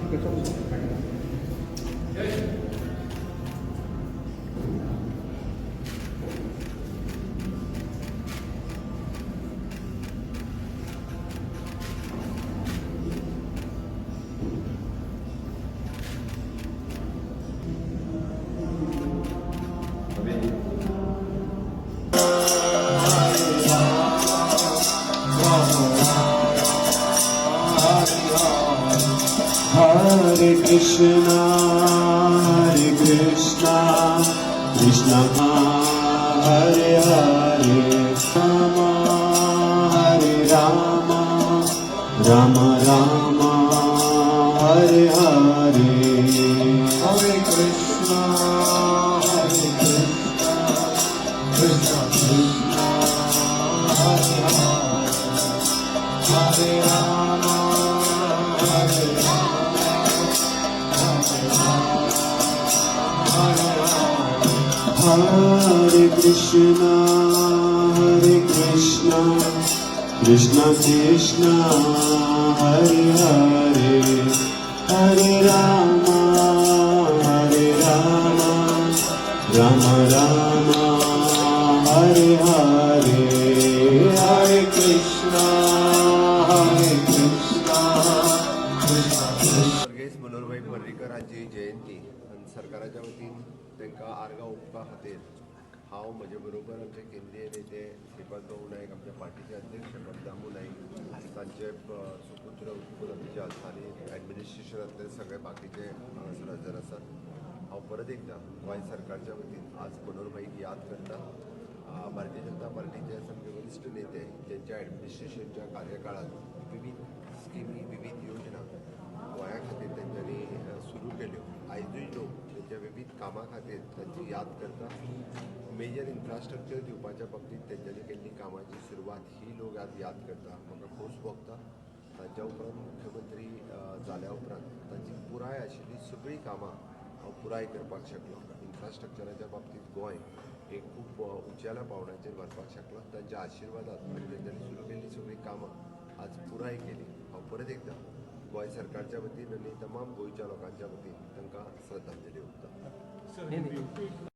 Hare Krishna, Krishna Hare Hare, Rama Hare Rama, Rama Rama Hare Hare, Hare Krishna, Krishna Krishna Hare Hare, Hare Rama Hare Rama, Hare Krishna, Krishna Krishna Hare Hare, Hare Rama, Rama Rama Hare Hare, Hare Krishna, Krishna Verghese Manoharbhai Parrikar हांची जयंती आनी सरकाराच्या वतीन तांकां आर्गां ओंपपा खातीर हांव म्हजे बरोबर आमचे केंद्रीय नेते श्रीपाद भाऊ नायक, आमच्या पार्टीचे अध्यक्ष दामू नाईक, तांचे सुपुत्र उत्तुल अभिजात आनी ॲडमिनिस्ट्रेशनांतले सगळे बाकीचे हांगासर हजर आसात. हांव परत एकदां गोंय सरकारच्या वतीन आज मनोहरभाईक याद करता. भारतीय जनता पार्टीचे सामके वरिश्ठ नेते ज्यांच्या ॲडमिनिस्ट्रेशनच्या कार्यकाळात विविध स्किमी, विविध योजना गोंया खातीर तेंच्यांनी सुरू केल्यो. आयजूय लोक तेंच्या विविध कामां खातीर तांची याद करता. मेजर इन्फ्रास्ट्रक्चर दिवपाच्या बाबतींत तेंच्यांनी केल्ली कामाची सुरवात ही लोक आज याद करता. म्हाका खोस भोगता तांच्या उपरांत मुख्यमंत्री जाल्या उपरांत तांची पुराय आशिल्ली सगळीं कामां हांव पुराय करपाक शकलो. इन्फ्रास्ट्रक्चराच्या बाबतींत गोंय एक खूब उंचेल्या पावंड्याचेर व्हरपाक शकलो. तांच्या आशिर्वादांत आनी तेंच्यांनी सुरू केल्ली सगळीं कामां आज पुराय केली. हांव परत एकदां गोंय सरकारच्या वतीन आनी तमाम गोंयच्या लोकांच्या वतीन तांकां श्रद्धांजली ओंपता.